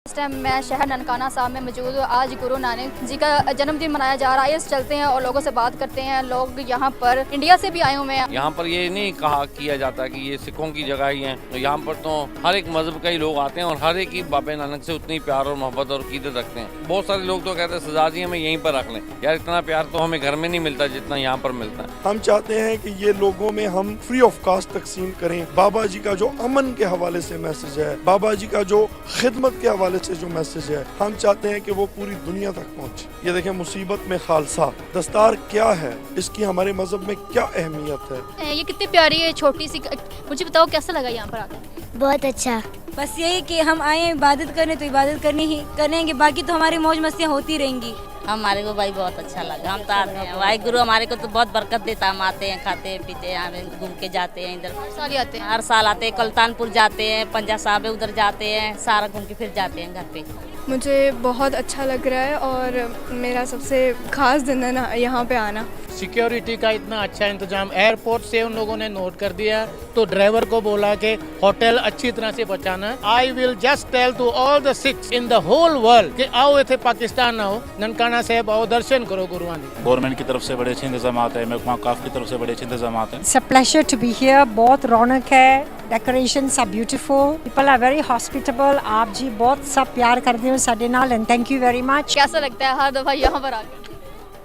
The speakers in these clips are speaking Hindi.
इस टाइम मैं शहर ननकाना साहब में मौजूद हूँ। आज गुरु नानक जी का जन्मदिन मनाया जा रहा है। आइए चलते हैं और लोगों से बात करते हैं। लोग यहाँ पर इंडिया से भी आए हुए हैं। यहाँ पर ये नहीं कहा किया जाता कि ये सिखों की जगह ही है, तो यहाँ पर तो हर एक मजहब का ही लोग आते हैं और हर एक ही बाबे नानक से उतनी प्यार और मोहब्बत और कीदत रखते हैं। बहुत सारे लोग तो कहते हैं सजा जी हमें यहीं पर रख लें। यार इतना प्यार तो हमें घर में नहीं मिलता जितना यहाँ पर मिलता है। हम चाहते हैं कि ये लोगों में हम फ्री ऑफ कास्ट तकसीम करें। बाबा जी का जो अमन के हवाले से मैसेज है, बाबा जी का जो खिदमत के हवाले से जो मैसेज है, हम चाहते हैं कि वो पूरी दुनिया तक पहुंचे। ये देखें, मुसीबत में खालसा दस्तार क्या है, इसकी हमारे मजहब में क्या अहमियत है। ये कितनी प्यारी है, छोटी सी। मुझे बताओ कैसा लगा यहाँ पर आकर? बहुत अच्छा। बस यही कि हम आए हैं इबादत करने, तो इबादत करनी ही करेंगे, बाकी तो हमारी मौज मस्तियाँ होती रहेंगी। हमारे को भाई बहुत अच्छा लगा। हम तो आते हैं, भाई गुरु हमारे को तो बहुत बरकत देता। हम आते हैं, खाते हैं, पीते हैं, घूम के जाते हैं। इधर हर साल ही आते हैं। हर साल आते हैं। कल्तानपुर जाते हैं, पंजा साहब है उधर जाते हैं, सारा घूम के फिर जाते हैं घर पे। मुझे बहुत अच्छा लग रहा है और मेरा सबसे खास दिन है ना यहाँ पे आना। सिक्योरिटी का इतना अच्छा इंतजाम, एयरपोर्ट से उन लोगों ने नोट कर दिया, तो ड्राइवर को बोला कि होटल अच्छी तरह से पहुंचाना। I will just tell to all the Sikhs in the whole world कि आओ इथे पाकिस्तान आओ, ननकाना साहब आओ, दर्शन करो गुरुआं दी। गवर्नमेंट की तरफ से बड़े अच्छे इंतजाम हैं, महकमा काफ की तरफ से बड़े अच्छे इंतजाम हैं। It's a pleasure to be here। बहुत रौनक है, decorations are beautiful, people are very hospitable. आप जी बहुत सब प्यार करते हो साडे नाल and thank you very much. कैसा लगता है हर दफा यहाँ पर आकर?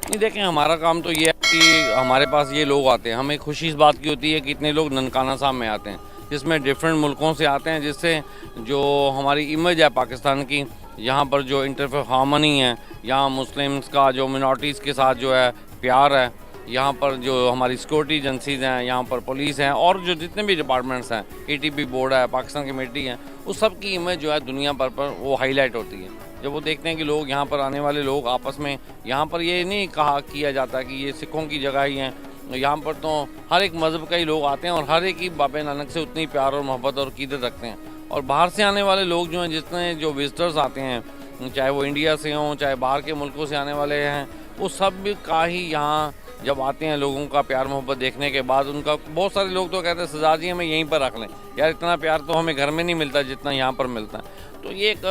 नहीं देखें, हमारा काम तो ये है कि हमारे पास ये लोग आते हैं। हमें खुशी इस बात की होती है कि इतने लोग ननकाना साहब में आते हैं, जिसमें डिफरेंट मुल्कों से आते हैं, जिससे जो हमारी इमेज है पाकिस्तान की, यहाँ पर जो इंटरफेयर हार्मनी है, यहाँ मुस्लिम्स का जो मिनॉरिटीज़ के साथ जो है प्यार है, यहाँ पर जो हमारी सिक्योरिटी एजेंसीज हैं, यहाँ पर पुलिस हैं और जो जितने भी डिपार्टमेंट्स हैं, ATP बोर्ड है, पाकिस्तान कमेटी है, उस सब की इमेज जो है दुनिया पर वो हाईलाइट होती है। जब वो देखते हैं कि लोग यहाँ पर आने वाले लोग आपस में, यहाँ पर ये नहीं कहा किया जाता कि ये सिखों की जगह ही है, यहाँ पर तो हर एक मज़हब का ही लोग आते हैं और हर एक ही बाबे नानक से उतनी प्यार और मोहब्बत और कीदत रखते हैं। और बाहर से आने वाले लोग जो हैं, जितने जो विजिटर्स आते हैं, चाहे वो इंडिया से हों, चाहे बाहर के मुल्कों से आने वाले हैं, वो सब का ही यहाँ जब आते हैं लोगों का प्यार मोहब्बत देखने के बाद उनका, बहुत सारे लोग तो कहते हैं सजा जी हमें यहीं पर रख लें। यार इतना प्यार तो हमें घर में नहीं मिलता जितना यहाँ पर मिलता है। तो ये एक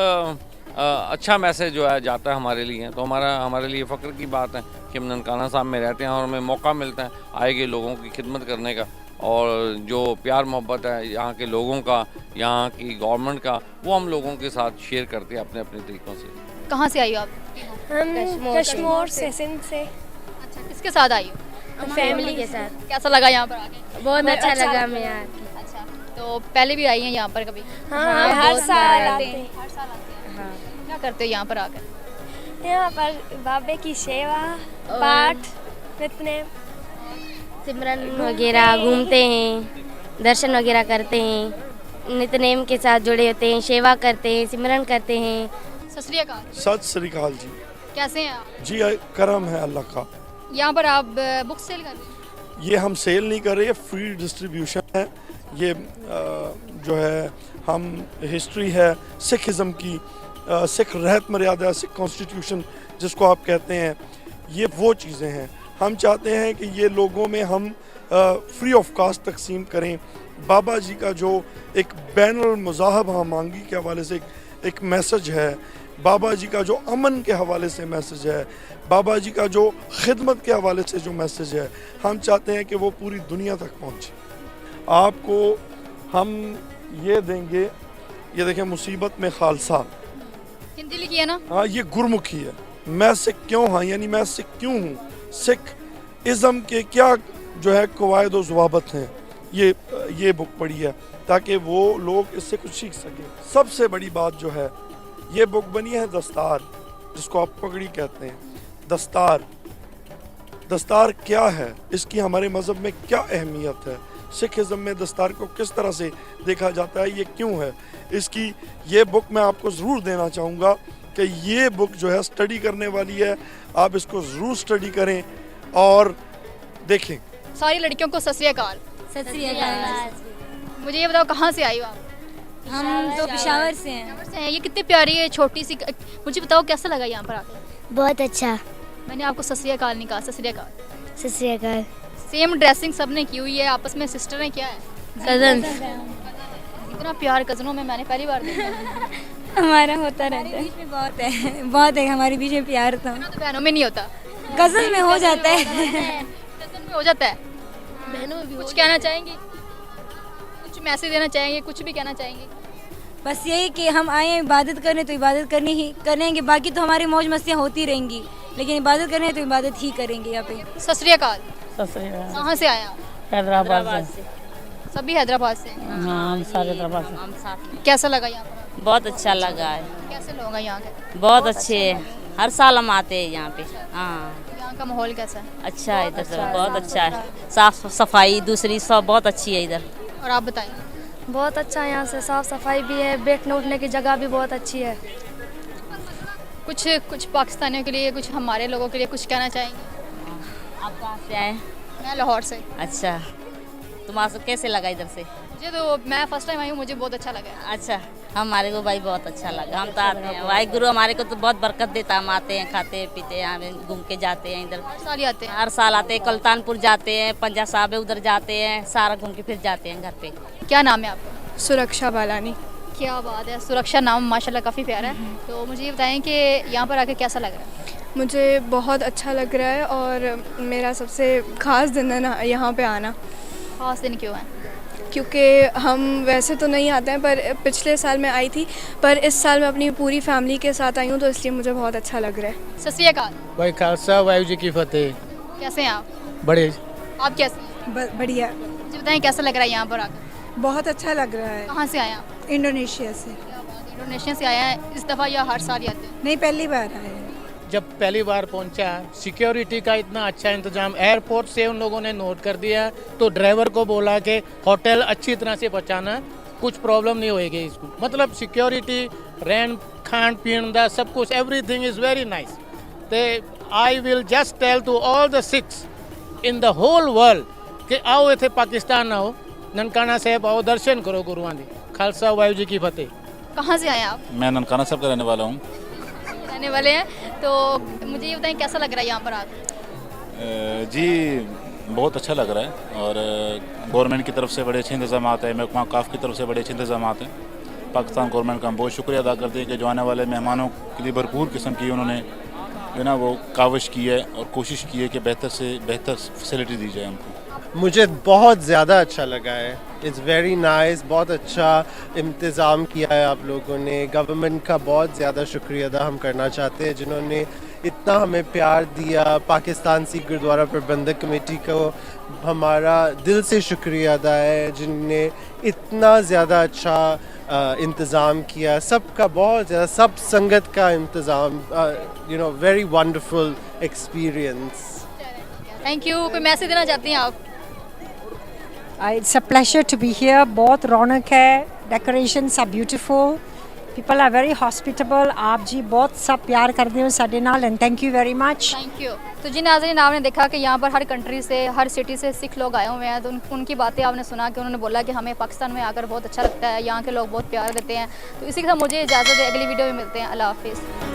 अच्छा मैसेज जो है जाता है हमारे लिए। तो हमारे लिए फ़ख्र की बात है कि हम ननकाना साहब में रहते हैं और हमें मौका मिलता है आए गए लोगों की खिदमत करने का, और जो प्यार मोहब्बत है यहाँ के लोगों का, यहाँ की गवर्नमेंट का, वो हम लोगों के साथ शेयर करते हैं अपने अपने तरीक़ों से। कहाँ से आई हो आप? हम कश्मीर से, सिंध से। अच्छा, किसके साथ आई हो? फैमिली के साथ। कैसा लगा यहाँ पर आके? बहुत अच्छा लगा हमें यहाँ। अच्छा, तो पहले भी आई हैं यहाँ पर कभी? हाँ, हर साल आते हैं। हर साल आते हैं। हाँ। क्या करते हो यहाँ पर आकर? यहाँ पर बाबे की सेवा, पाठ, नित्य सिमरन वगैरह, घूमते हैं, दर्शन वगैरह करते हैं, नित्यनेम के साथ जुड़े होते हैं, सेवा करते हैं, सिमरन करते हैं। सत श्री अकाल। सत श्री अकाल जी। कैसे हैं आप? जी करम है अल्लाह का। यहाँ पर आप बुक सेल कर रहे हैं? ये हम सेल नहीं कर रहे, फ्री डिस्ट्रीब्यूशन है। ये जो है हम हिस्ट्री है सिखिज़म की, सिख रहत मर्यादा, सिख कॉन्स्टिट्यूशन जिसको आप कहते हैं, ये वो चीज़ें हैं। हम चाहते हैं कि ये लोगों में हम फ्री ऑफ कास्ट तकसीम करें। बाबा जी का जो एक बैनुल मुज़ाहब मांगी के हवाले से एक मैसेज है, बाबा जी का जो अमन के हवाले से मैसेज है, बाबा जी का जो खिदमत के हवाले से जो मैसेज है, हम चाहते हैं कि वो पूरी दुनिया तक पहुँचे। आपको हम ये देंगे, ये देखें, मुसीबत में खालसा। हिंदी लिखी है ना? हाँ, ये गुरमुखी है। मैं सिख क्यों हाँ, यानी मैं सिख क्यों हूँ, सिख इज़म के क्या जो है कवायद व ज़वाबत हैं, ये बुक पढ़ी है ताकि वो लोग इससे कुछ सीख सकें। सबसे बड़ी बात जो है, ये बुक बनी है दस्तार, जिसको आप पगड़ी कहते हैं। दस्तार क्या है, इसकी हमारे मज़हब में क्या अहमियत है, सिखिज़म में दस्तार को किस तरह से देखा जाता है, ये क्यों है, इसकी ये बुक मैं आपको ज़रूर देना चाहूँगा कि ये बुक जो है स्टडी करने वाली है। आप इसको ज़रूर स्टडी करें और देखें। सारी लड़कियों को सत श्री अकाल। सत श्री अकाल। मुझे ये बताओ कहाँ से आई हो आप? हम तो पेशावर से हैं। पेशावर से हैं। ये कितनी प्यारी है, छोटी सी। मुझे बताओ कैसा लगा यहाँ पर आकर? बहुत अच्छा। मैंने आपको सत श्री अकाल नहीं कहा। सत श्री अकाल। सत श्री अकाल। सेम ड्रेसिंग सबने की हुई है, आपस में सिस्टर है क्या है? कजन। इतना प्यार कजनों में मैंने पहली बार देखा। हमारा होता रहता है बीच में बहुत है हमारे बीच में प्यार तो तो बहनों में नहीं होता, कजन में हो जाता है कज़न में हो जाता है। बहनों में भी कुछ कहना चाहेंगे, कुछ मैसेज देना चाहेंगे, कुछ भी कहना चाहेंगे? बस यही कि हम आए हैं इबादत करने तो इबादत करनी ही करेंगे, बाकी तो हमारी मौज मस्तियाँ होती रहेंगी, लेकिन इबादत करनी है तो इबादत ही करेंगे यहाँ पे। सत श्री अकाल। कहाँ से आया? हैदराबाद से। सभी हैदराबाद से। हाँ, हम सारे हैदराबाद से। हम साथ में। कैसा लगा यहाँ पर? बहुत अच्छा लगा है, कैसे लोग हैं यहाँ के? बहुत अच्छे हैं, हर साल हम आते हैं यहाँ पे। हाँ, यहाँ का माहौल कैसा है? अच्छा है इधर, बहुत अच्छा है, साफ सफाई दूसरी सब बहुत अच्छी है इधर। और आप बताएं। बहुत अच्छा है, यहाँ से साफ सफाई भी है, बैठने उठने की जगह भी बहुत अच्छी है। कुछ पाकिस्तानियों के लिए, कुछ हमारे लोगों के लिए कुछ कहना चाहेंगे? आप कहाँ से आए? मैं लाहौर से। अच्छा, तुम्हारा कैसे लगा इधर से? मुझे तो मैं फर्स्ट टाइम आई हूँ, मुझे बहुत अच्छा लगा। अच्छा, हमारे को भाई बहुत अच्छा लगा, हम तो आते हैं, भाई गुरु हमारे को तो बहुत बरकत देता है, हम आते हैं, खाते पीते हैं, घूम के जाते हैं इधर। हर साल ही आते हैं? हर साल आते हैं, कल्तानपुर जाते हैं, पंजा साहब है उधर जाते हैं, सारा घूम के फिर जाते हैं घर पे। क्या नाम है आपका? सुरक्षा बालानी। क्या बात है, सुरक्षा नाम माशाल्लाह काफ़ी प्यारा है। तो मुझे ये बताएं कि यहाँ पर आके कैसा लग रहा है? मुझे बहुत अच्छा लग रहा है और मेरा सबसे ख़ास दिन है ना यहाँ पे आना। खास दिन क्यों है? क्योंकि हम वैसे तो नहीं आते हैं, पर पिछले साल मैं आई थी, पर इस साल मैं अपनी पूरी फैमिली के साथ आई हूँ, तो इसलिए मुझे बहुत अच्छा लग रहा है। सत श्री अकाल। भाई खालसा वाहिगुरू जी की फतेह। कैसे हैं आप? बड़े आप कैसे हैं? बढ़िया, मुझे बताएं कैसा लग रहा है यहाँ पर आकर? बहुत अच्छा लग रहा है। कहाँ से आए आप? इंडोनेशिया से। इंडोनेशिया से आया है इस दफ़ा या हर साल ही आते हैं? नहीं, पहली बार आए हैं। जब पहली बार पहुंचा, सिक्योरिटी का इतना अच्छा इंतजाम, एयरपोर्ट से उन लोगों ने नोट कर दिया, तो ड्राइवर को बोला कि होटल अच्छी तरह से पहुंचाना, कुछ प्रॉब्लम नहीं होएगी इसको। मतलब सिक्योरिटी, रहन खान पीन दा सब कुछ, एवरीथिंग इज़ वेरी नाइस। ते I will just tell to all the Sikhs in the whole world कि आओ इथे पाकिस्तान आओ, ननकाना साहब आओ, दर्शन करो गुरुआं दी। खालसा वाहिगुरू जी की फतेह। कहाँ से आए आप? मैं ननकाना साहब का रहने वाला हूँ। रहने वाले हैं, तो मुझे ये बताएं कैसा लग रहा है यहाँ पर आकर? जी बहुत अच्छा लग रहा है, और गवर्नमेंट की तरफ से बड़े अच्छे इंतजाम हैं, महकमा काफ की तरफ से बड़े अच्छे इंतजाम हैं। पाकिस्तान गवर्नमेंट का हम बहुत शुक्रिया अदा करते हैं कि जो आने वाले मेहमानों के लिए भरपूर किस्म की उन्होंने जो ना वो काविश की है और कोशिश की है कि बेहतर से बेहतर फैसिलिटी दी जाए हमको। मुझे बहुत ज़्यादा अच्छा लगा है, इट्स वेरी नाइस। बहुत अच्छा इंतज़ाम किया है आप लोगों ने। गवर्नमेंट का बहुत ज़्यादा शुक्रिया अदा हम करना चाहते हैं, जिन्होंने इतना हमें प्यार दिया। पाकिस्तान सिख गुरुद्वारा प्रबंधक कमेटी को हमारा दिल से शुक्रिया अदा है, जिनने इतना ज़्यादा अच्छा इंतज़ाम किया। सबका बहुत ज़्यादा, सब संगत का इंतज़ाम, you know, very wonderful experience. Thank you. कोई मैसेज देना चाहती हैं आप? It's a pleasure to be here. बहुत रौनक है, decorations are beautiful, people are very hospitable. आप जी बहुत सब प्यार करते हो साडे नाल, and thank you very much. Thank you. तो जी नाज़रीन, आपने देखा कि यहाँ पर हर कंट्री से, हर सिटी से सिख लोग आए हुए हैं, तो उनकी बातें आपने सुना कि उन्होंने बोला कि हमें पाकिस्तान में आकर बहुत अच्छा लगता है, यहाँ के लोग बहुत प्यार देते हैं। तो इसी के साथ मुझे इजाज़त है, अगली वीडियो में मिलते हैं। अल्लाह हाफिज़।